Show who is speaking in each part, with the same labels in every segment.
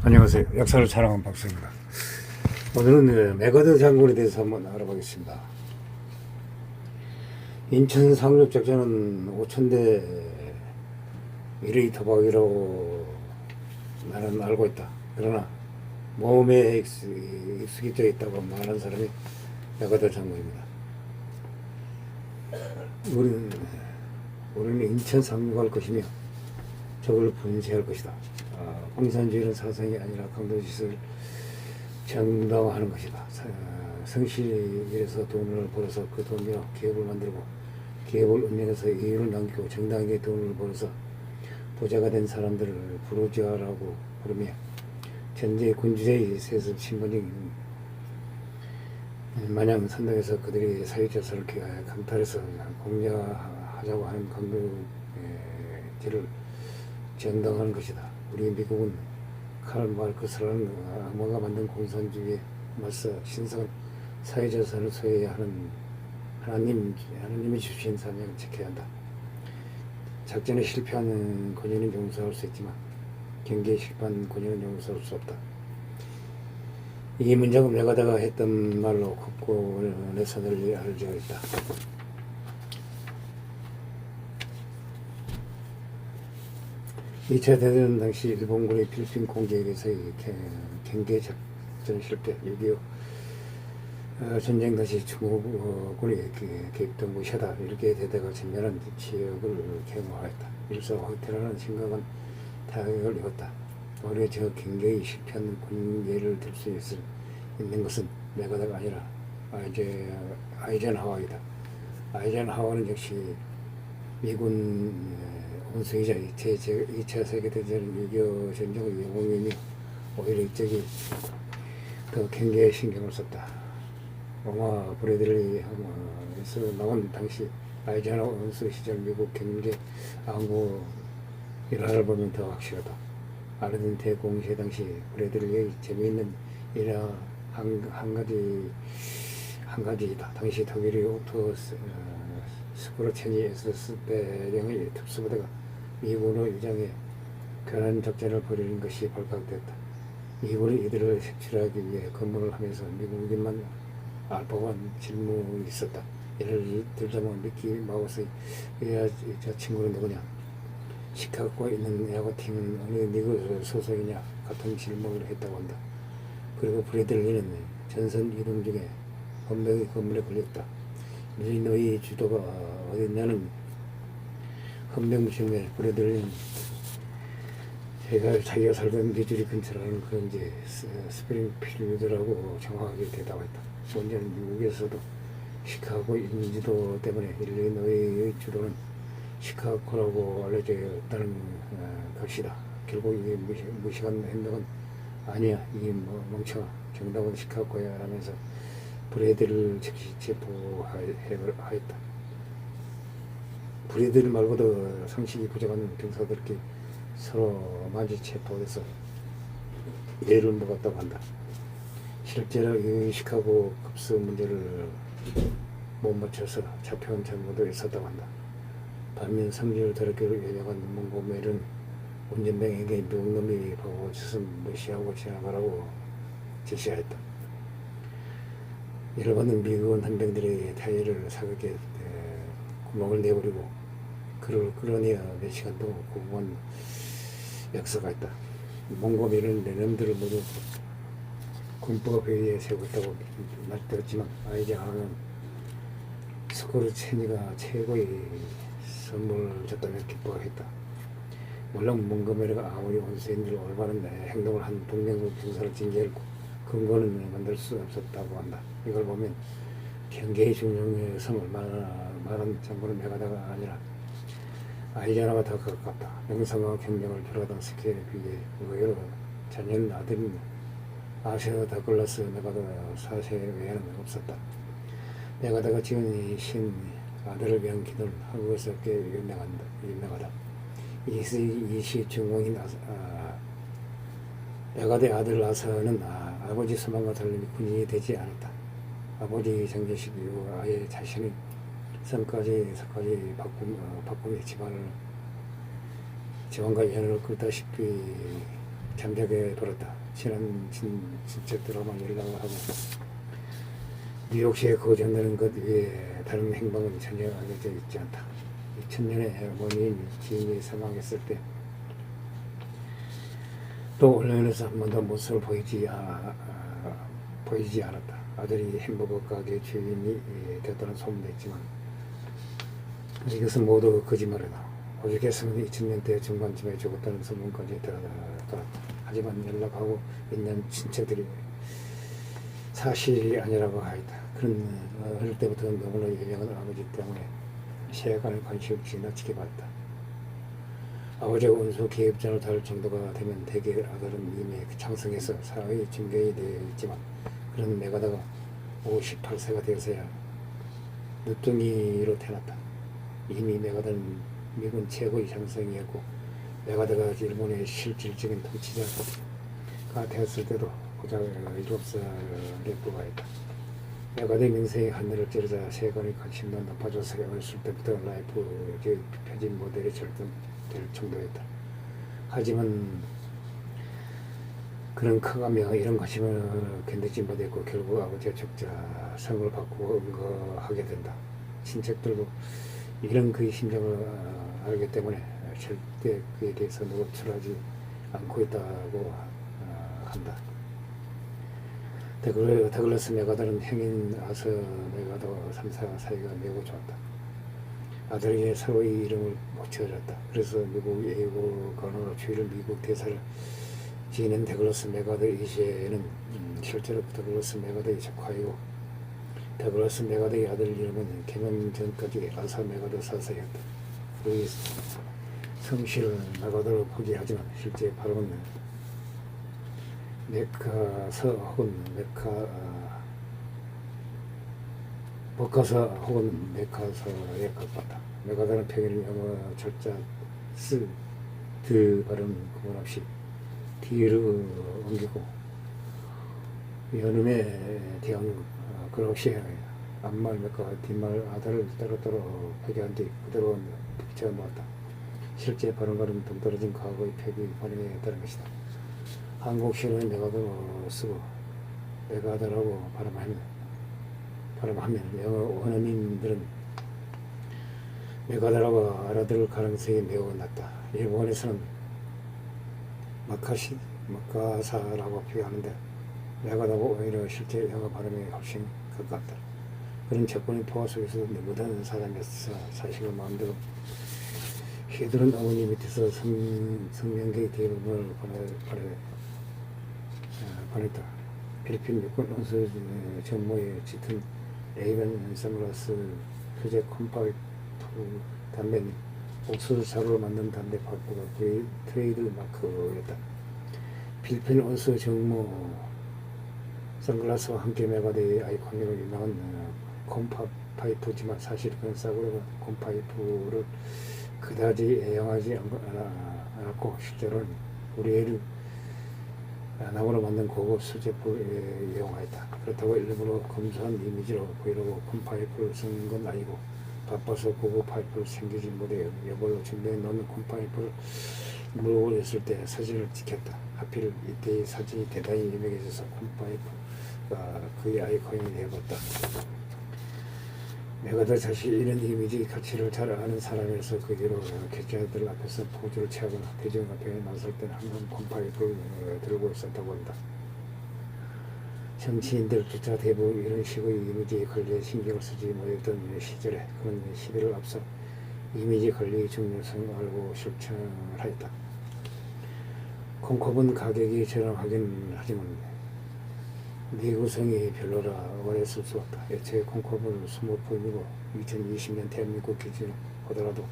Speaker 1: 안녕하세요. 역사를 자랑한 박수입니다. 오늘은 메가드 장군에 대해서 한번 알아보겠습니다. 인천 상륙작전은 5,000대 1위 토박이라고 나는 알고 있다. 그러나 모험에 익숙해져 있다고 말하는 사람이 메가드 장군입니다. 우리는 인천 상륙할 것이며 적을 분쇄할 것이다. 공산주의는 사상이 아니라 강도짓을 정당화하는 것이다. 성실해서 돈을 벌어서 그 돈으로 기업을 만들고 기업을 운영해서 이윤을 남기고 정당하게 돈을 벌어서 부자가 된 사람들을 부르주아라고 부르며 전제 군주제의 세습 신분이 마냥 선동해서 그들이 사회자산을 강탈해서 공자하자고 하는 강도질을 정당화하는 것이다. 우리 미국은 칼 마르크스라는 악마가 만든 공산주의에 맞서 신성한 사회자산을 소유해야 하는 하나님이 주신 사명을 지켜야 한다. 작전에 실패하는 권위는 용서할 수 있지만 경기에 실패한 권위는 용서할 수 없다. 이 문장은 메가다가 했던 말로 국군에서 널리 알려져 있다. 2차 대전 당시 일본군의 필리핀 공격에서의 경계 작전 실패, 6.25 전쟁 당시 중국군이 개입된 무시하다, 일개 대대가 전면한 지역을 경호하였다. 일서 호텔라는 심각한 타격을 입었다. 올해 저 경계에 실패한 군 예를 들 수 있는 것은 메가다가 아니라 아이젠하워이다. 아이젠하워는 역시 미군 원수이자 2차 세계대전 6.25 전쟁의 영웅이며 오히려 이쪽이 더 경계에 신경을 썼다. 영화 브래들리에서 나온 당시 아이젠하워 원수 시절 미국 경제 안보 일화를 보면 더 확실하다. 아르헨티나 공세 당시 브래들리의 재미있는 일화 한 가지이다. 당시 독일이 오토 스코르체니 SS 대령의 특수부대가 미군의 위장에 교란 작전을 벌이는 것이 발각됐다. 미군이 이들을 색출하기 위해 근무를 하면서 미국인만 알 법한 질문이 있었다. 예를 들자면 미키 마우스의 저 친구는 누구냐? 시카고에 있는 야구팀은 어느 리그 소속이냐? 같은 질문을 했다고 한다. 그리고 브래들리는 전선 이동 중에 범죄의 건물에 걸렸다. 일리노이 주도가 어딨냐는 헌병무청에 브래들리는 자기가 살던 미주리 근처라는 그런 이제 스프링필드라고 정확하게 대답했다. 문제는 미국에서도 시카고 인지도 때문에 일리노이의 주도는 시카고라고 알려져 있다는 것이다. 결국 이게 무식한 행동은 아니야. 이 멍청아. 정답은 시카고야 라면서 브래들을 즉시 체포하였다. 브래들 말고도 상식이 부족한 병사들끼리 서로 마주 체포해서 예를 먹었다고 한다. 실제로 이 시카고 급수 문제를 못 맞춰서 잡혀온 전부도 있었다고 한다. 반면 성질을 더럽게 연약한 몽고멜은 운전병에게 미국 놈이 보고 있으면 무시하고 지나가라고 지시하였다. 일본은 미군 헌병들의 타이어를 사극에 구멍을 내버리고 그를 끌어내어 몇 시간 동안 구멍한 역사가 있다. 몽고멜은 내놈들을 모두 군법 회의에 세우고 있다고 말되었지만 아이젠하워는 스코르체니가 최고의 선물을 줬다며 기뻐했다. 물론 몽고메르가 아무리 원수인들 올바른 행동을 한 동맹국 군사를 징계할 근거는 만들 수 없었다고 한다. 이걸 보면 경계의 중요성을 말한 장군은 메가다가 아니라 아이젠하워가 더 가깝다. 명성과 경쟁을 표하던 스케일에 비해 의외로 자녀는 아들인 아시아 더글라스 메가다 4세 외에는 없었다. 메가다가 지은 신 아들을 위한 기도는 한국에서 꽤 유명하다. 이시 중공인 메가다의 아들 아사는 아버지 소망과 달리 군인이 되지 않았다. 아버지 장례식 이후 아예 자신의 삶까지 바꾸며 집안과 연을 끌다시피 잠자게 돌았다. 친한 친척들하고만 연락을 하고 뉴욕시에 거주한다는 것 외에 다른 행방은 전혀 알려져 있지 않다. 2000년에 어머니 지인이 사망했을 때 또 언론에서 한 번도 모습을 보이지 않았다. 아들이 햄버거 가게 주인이 됐다는 소문도 있지만 이것은 모두 거짓말이다. 오죽했으면 2000년대 중반쯤에 죽었다는 소문까지 들었다. 하지만 연락하고 있는 친척들이 사실이 아니라고 하였다. 그는 어릴 때부터 너무나 유명한 아버지 때문에 세간의 관심을 지나치게 받았다. 아버지가 운수 기획자를 다룰 정도가 되면 대개 아들은 이미 창성해서 사회에 증거이 되어 있지만 그는 메가다가 58세가 되어서야 늦둥이로 태어났다. 이미 메가다는 미군 최고의 장성이었고 메가다가 일본의 실질적인 통치자가 되었을 때도 고작 7살에 불과했다. 메가다의 명성이 하늘을 찌르자 세간의 관심도 높아져서 어렸을 때부터 라이프의 표준 모델이 될 정도였다. 하지만 그는 커가며 이런 관심을 견디지 못했고 결국 아버지의 적자 상을 받고 응거하게 된다. 친척들도 이런 그의 심정을 알기 때문에 절대 그에 대해서 노출하지 않고 있다고 한다. 더글라스 메가다는 형인 아서 메가다와 3사 사이가 매우 좋았다. 아들에게 서로의 이름을 못 지어줬다. 그래서 미국 예고관으로 주일 미국 대사를 지낸 더글라스 메가더 2세는 실제로 더글라스 메가더의 조카이고 더글라스 메가더의 아들 이름은 개명 전까지 아사 메가더 4세였다. 그의 성씨를 메가더로 포기하지만 실제 발음은 메카서 혹은 버카서 혹은 메카서에 가깝다. 메가다는 평일 영어 철자 드 발음 구분 없이 D를 옮기고 연음에 대한 그렇시 앞말 메카 뒷말 아다를 따로따로 표기한 뒤 그대로 붙여 놓았다. 실제 발음과는 동떨어진 과거의 표기 발음에 따른 것이다. 한국식으로 메가다로 쓰고 메가다라고 발음하면 영어 원어민들은 메가다라고 알아들을 가능성이 매우 낮다. 일본에서는 마카사라고 표현하는데 메가다고 오히려 실제 영어 발음이 훨씬 가깝다. 그런 조건의 포화 속에서 모든 사람이었어 자식을 마음대로 휘두른 어머니 밑에서 성명계의 대부분을 보냈다. 필리핀 육군 운수 전무에 짙은 레이건 선글라스, 수제 컴파이프 담배 및 옥수수차로 만든 담배 파이프가 그의 트레이드 마크였다. 필리핀 운수 정무 선글라스와 함께 메가더의 아이콘으로 유명한 컴파이프지만 사실 그는 싸구려 컴파이프를 그다지 애용하지 않았고 실제로는 우리를 나무로 만든 고급 수제품을 이용하였다. 그렇다고 일부러 검소한 이미지로 보이려고 콤파이프를 쓴 건 아니고 바빠서 고급 파이프를 챙기지 못해 여벌로 준비해 놓은 콤파이프를 물고 있을 때 사진을 찍혔다. 하필 이때의 사진이 대단히 유명해져서 콤파이프가 그의 아이콘이 되어버렸다. 메가더 자신이 이런 이미지 가치를 잘 아는 사람이라서 그 뒤로 기자들 앞에서 포즈를 취하거나 대중 앞에 나설 때는 항상 콤파이프를 들고 있었다고 한다. 정치인들조차 대부분 이런 식의 이미지 관리에 신경을 쓰지 못했던 시절에 그런 시대를 앞서 이미지 관리의 중요성을 알고 실천을 하였다. 콩컵은 가격이 저렴하긴 하지만 내구성이 별로라 오래 쓸 수 없다. 애초에 콩컵은 20품이고 2020년 대한민국 기준으로 보더라도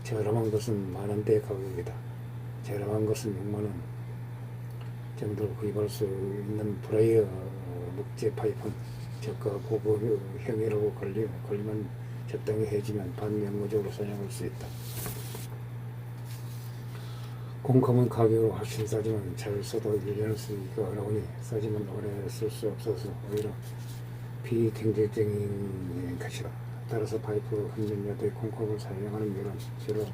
Speaker 1: 저렴한 것은 만원대 가격이다. 저렴한 것은 6만원 정도로 구입할 수 있는 브라이어 목재 파이프는 저가 고급형이라고 걸리면 적당히 해지면 반영구적으로 사용할 수 있다. 콩컵은 가격은 훨씬 싸지만 잘 써도 1년을 쓰기가 어려우니 싸지만 오래 쓸 수 없어서 오히려 비경제적인 것이다. 따라서 파이프 흡연료의 콩컵을 사용하는 면은 주로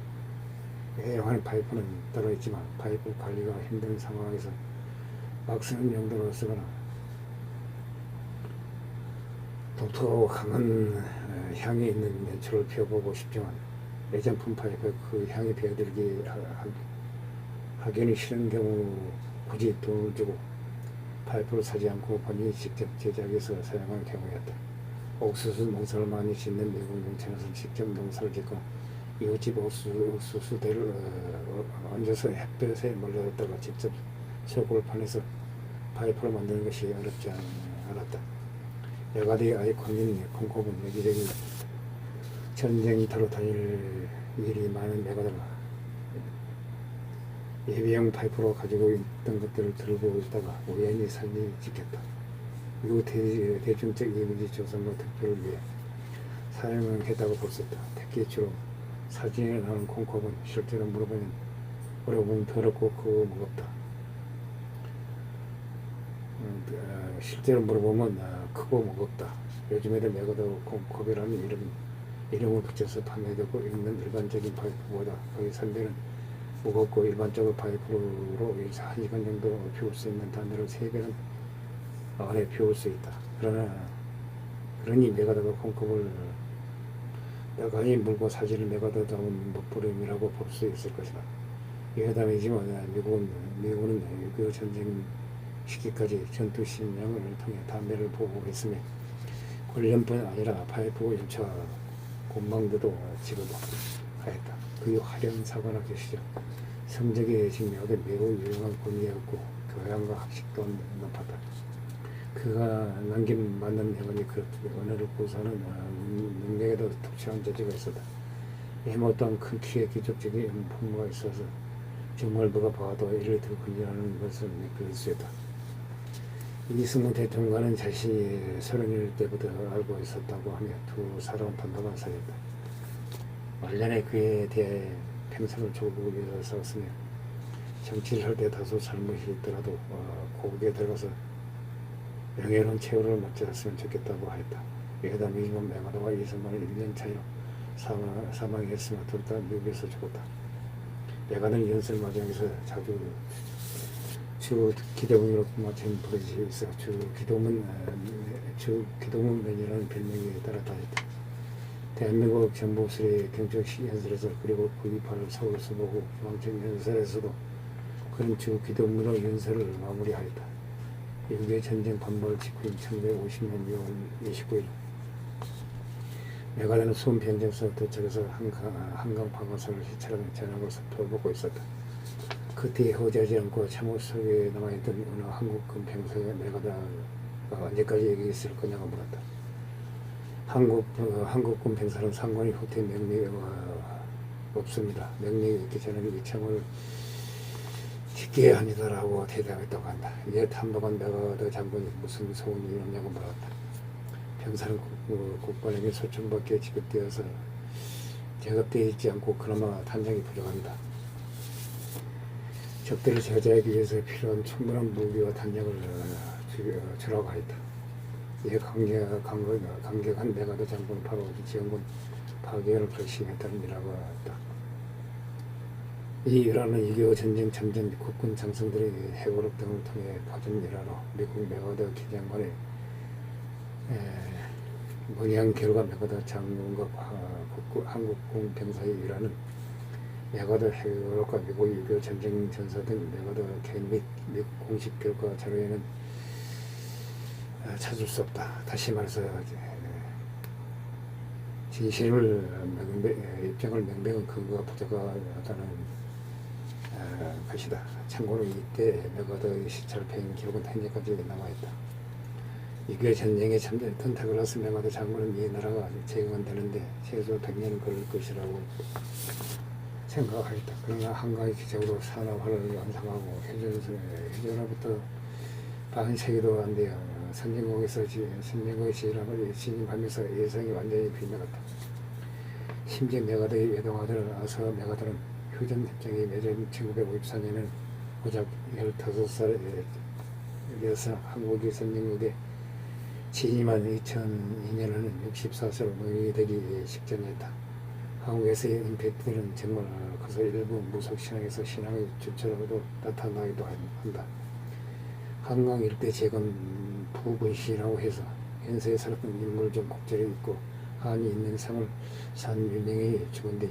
Speaker 1: 애용하는 파이프는 따로 있지만 파이프 관리가 힘든 상황에서 막 쓰는 용도로 쓰거나 독특하고 강한 향이 있는 연초를 피워보고 싶지만 애장품 파이프에 그 향이 배어들기 하기는 싫은 경우 굳이 돈을 주고 파이프를 사지 않고 본인이 직접 제작해서 사용하는 경우였다. 옥수수 농사를 많이 짓는 미국 농촌에서 직접 농사를 짓고 이웃집 옥수수대를 얹어서 햇볕에 몰려다가 직접 소고를 파내서 파이프를 만드는 것이 어렵지 않았다. 여가대의 아이콘인 콩콩은 여기저기 전쟁터로 다닐 일이 많은 메가더가 예비용 파이프로 가지고 있던 것들을 들고 있다가 우연히 사진을 찍혔다. 미국 대중적 이미지 조성과 특별을 위해 사용을 했다고 볼 수 있다. 특히 주로 사진에 나오는 콩콩은 실제로 물어보면 더럽고 크고 무겁다. 실제로 물어보면 크고 무겁다. 요즘에도 메가더 콩콩이라는 이름을 붙여서 판매되고 있는 일반적인 파이프보다 거의 3배는 무겁고 일반적으로 파이프로 1시간 정도 피울 수 있는 단위로 3배는 안에 피울 수 있다. 그러니 메가더가 콩콩을 여간이 물고 사진을 메가더 다운 먹부림이라고 볼 수 있을 것이다. 이 회담이지만 미국은 6.25 전쟁 시기까지 전투 식량을 통해 담배를 보호했으며 관련뿐 아니라 파이프 연차 공방도도 지급하였다. 그의 화려한 사관학교 시절 성적에 증명된 매우 유용한 권위였고 교양과 학식도 높았다. 그가 남긴 많은 명언이 그 언어를 구사하는 능력에도 특출한 재주가 있었다. 외모 또한 큰 키에 기적적인 풍부가 있어서 정말 누가 봐도 이를 더 근절하는 것을 느낄 수 있다. 이승만 대통령과는 자신이 31 때부터 알고 있었다고 하며 두 사람은 반박한 사이였다. 말년에 그에 대해 평생을 조국을 위해서 싸웠으며 정치를 할 때 다소 잘못이 있더라도 고국에 들어가서 명예로운 최후를 맞지 않았으면 좋겠다고 하였다. 회담이지만 메가더와 이승만은 1년 차이로 사망했으며 둘 다 미국에서 죽었다. 메가더는 연설 마지막에서 자주 주 기도문으로 마친 버릇이 있어 주 기도문맨이라는 별명에 따라 다녔다. 대한민국 정보실의 경적 연설에서 그리고 9.28 서울서 보고 중앙청 연설에서도 그런 주 기도문으로 연설을 마무리하였다. 미국의 전쟁 반발 직후인 1950년 6월 29일 메가더는 수원 변정소 도착해서 한강 방어선을 시찰하며 전학을 살펴보고 있었다. 그때 허지하지 않고 참호 속에 남아있던 어느 한국군 병사에 메가더가 언제까지 여기 있을 거냐고 물었다. 한국군 병사는 상관이 후퇴 명령이 없습니다. 명령이 있기 전에 이 참호를 지켜야 합니다라고 대답했다고 한다. 이에 탐독한 메가더 장군이 무슨 소원이 있냐고 물었다. 병사는 국방에게 소총밖에 지급되어 있지 않고 그나마 탄약이 부족합니다. 적들을 저지하기 위해서 필요한 충분한 무기와 탄약을 주라고 하였다. 이에 강력한 메가더 장군은 바로 지원군 파괴를 결심했다는 일이라고 했다. 이 일화는 6.25 전쟁 참전 국군 장성들의 해고력 등을 통해 퍼진 일화로 미국 메가더 기장관의 문의한 결과 메가더 장군과 한국군 병사의 일화는 메가더 해고력과 미국 6.25 전쟁 전사 등 메가더 개인 및 미국 공식 결과 자료에는 찾을 수 없다. 다시 말해서 진실을 입장을 명백한 근거가 부족하다는 것이다. 참고로 이때 메가더의 시찰 배행 기록은 현재까지 남아있다. 6.25 전쟁에 참전했던 다글라스 메가더 장군은 이 나라가 재건되는데 최소 100년 걸릴 것이라고 생각하였다. 그러나 한가위 기적으로 산업화를 완성하고 해전으로부터 반세기도 안 되어 선진국의 지휘를 진입하면서 예상이 완전히 빗나갔다. 심지어 메가더의 외동아들 아서 메가더는 휴전협정이 맺은 1954년에는 고작 15살이어서 한국이 선진국에 취임한 2002년에는 64세로 노인이 되기 직전이었다. 한국에서의 은폐들은 정말 커서 일부 무속신앙에서 신앙의 주체로도 나타나기도 한다. 한강 일대 재건 부군시라고 해서 현세에 살았던 인물 중 곡절이 있고 한이 있는 상을 산 유명의 죽은 뒤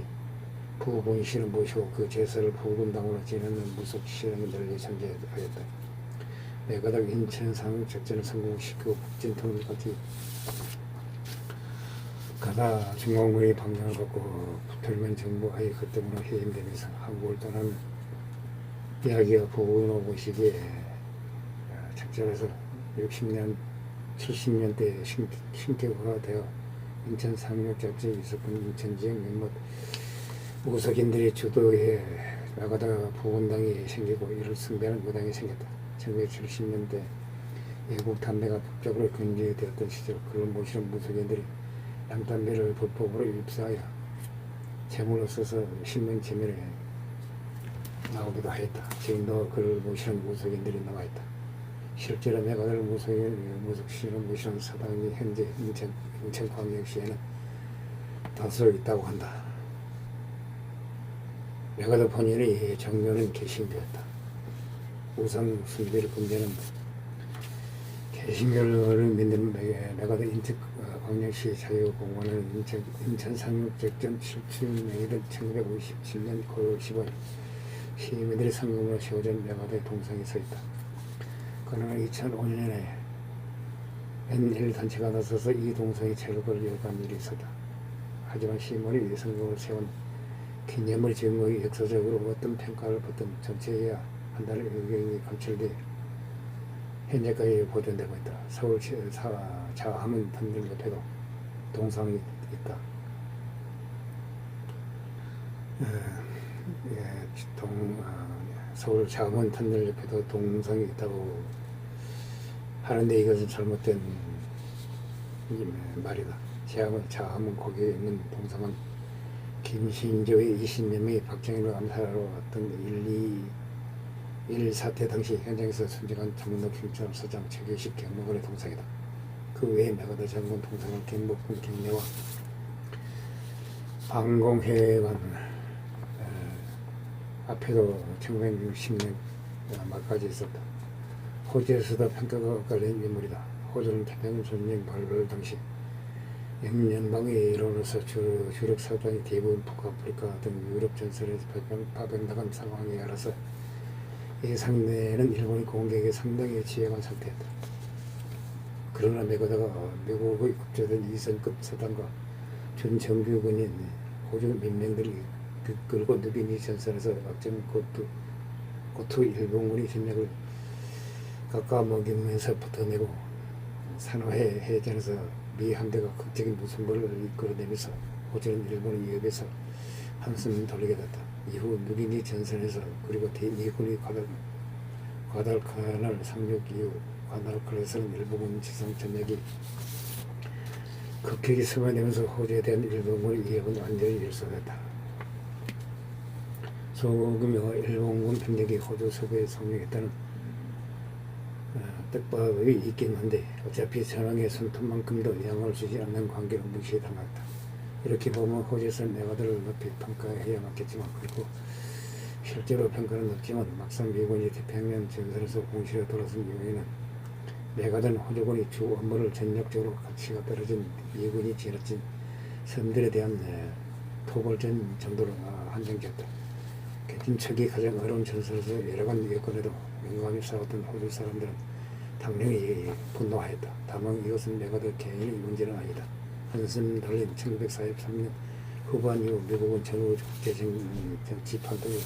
Speaker 1: 부군시를 모시고 그 제사를 부군당으로 지내는 무속신앙이 널리 존재하였다. 매가닥 인천상 작전을 성공시키고 북진통일까지 가다 중공군의 방향을 바꾸고 붙들면 정부하에 그 때문에 해임되면서 한국을 떠난 이야기가 부근오고 시기에 작전에서 60년, 70년대 신격화가 되어 인천 상륙 작전이 있었던 인천지역 몇몇 무속인들이 주도해 나가다가 부군당이 생기고 이를 승배하는 무당이 생겼다. 1970년대 외국 담배가 법적으로 금지되었던 시절 그를 모시는 무속인들이 양담배를 불법으로 입수하여 제물로 써서 신문 지면에 나오기도 하였다. 지금도 그를 모시는 무속인들이 나와있다. 실제로 메가들 무속신을 모시는 사당이 현재 인천광역시에는 다수 있다고 한다. 메가들 본인의 정교는 개신교였다. 우상 숭배를 금지하는 개신교를 믿는 메가들 인천광역시 자유공원은 인천 상륙작전 7주년이던 1957년 9월 15일 시민들의 상금으로 세워진 메가들 동상이 서 있다. 그러나 2005년에 N1 단체가 나서서 이 동상의 제거를 요구한 일이 있었다. 하지만 시민이 상금을 세운 기념을 지은 것이 역사적으로 어떤 평가를 받든 전체해야 한다는 의견이 감출돼 현재까지 보존되고 있다. 서울 자화문 터널 옆에도 동상이 있다. 서울 자화문 터널 옆에도 동상이 있다고 하는데 이것은 잘못된 말이다. 자화문 거기에 있는 동상은 김신조의 20년이 박정희를 암살하러 왔던 1사태 당시 현장에서 순직한 정문호 경찰서장 최규식 경무관의 동상이다. 그 외에 메가더 장군 동상은 김복훈 경례와 방공회관 앞에도 1960년 말까지 있었다. 호주에서도 평가가 엇갈린 인물이다. 호주는 태평양 전쟁 발발 당시 연방의 일원으로서 주력 사단이 대부분 북아프리카 등 유럽 전선에서 파병당한 상황에 알아서 이 상대는 일본이 공격에 상당히 취약한 상태였다. 그러나 메가더가 미국의 국제된 이선급 사단과 준정규군인 호주 민병들이 끌고 누비니 전선에서 박정 고투 일본군이 전략을 깎아먹이면서 붙어내고 산호해 해전에서 미 함대가 극적인 무승부를 이끌어내면서 호주는 일본의 위협에서 한숨 돌리게 됐다. 이후 누비니 전선에서 그리고 미군이 과달카날 상륙 이후 과달카날에서는 일본군 지상 전략이 극격이 승화되면서 호주에 대한 일본군의 위협은 완전히 일소됐다. 소규모 일본군 병력이 호주 서부에 상륙했다는 떡밥이 있긴 한데 어차피 전황의 손톱만큼도 양을 주지 않는 관계로 무시당했다. 이렇게 보면 호주에서는 메가더를 높이 평가해야 맞겠지만 그리고 실제로 평가는 높지만 막상 미군이 태평양 전선에서 공시로 돌아선 이후에는 메가더는 호주군이 주 업무를 전력적으로 가치가 떨어진 미군이 지나친 섬들에 대한 토벌전 정도로 한정됐다. 개진척이 가장 어려운 전선에서 여러간 여건에도 용감히 싸웠던 호주 사람들은 당연히 분노하였다. 다만 이것은 메가더 개인의 문제는 아니다. 한숨 돌린 1943년 후반 이후 미국은 전후 국제정치 판도를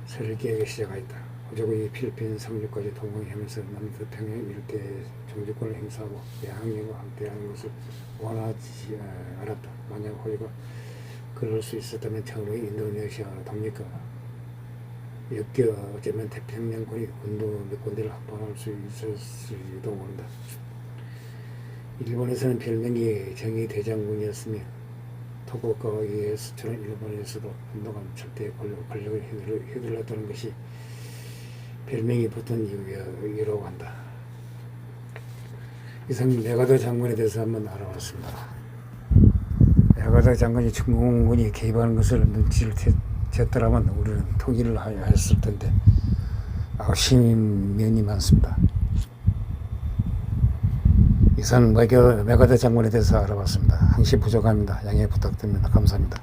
Speaker 1: 설계하기 시작하였다. 호주군이 필리핀 상륙까지 동원하면서 남태평양 일대에 종주권을 행사하고 양양과 함께하는 것을 원하지 않았다. 만약 호주가 그럴 수 있었다면 처음에 인도네시아로 독립과 엮여 어쩌면 태평양권이 군도 몇 군데를 확보할 수 있었을지도 모른다. 일본에서는 별명이 정의대장군이었으며 토고카와 의해 수출한 일본에서도 한동안 절대 권력을 휘둘렀다는 것이 별명이 붙은 이유라고 한다. 이상 메가더 장군에 대해서 한번 알아봤습니다. 메가더 장관이 중공군이 개입하는 것을 눈치를 챘더라면 우리는 통일을 하였을 텐데 아쉬운 면이 많습니다. 이상 메가더 장관에 대해서 알아봤습니다. 항시 부족합니다. 양해 부탁드립니다. 감사합니다.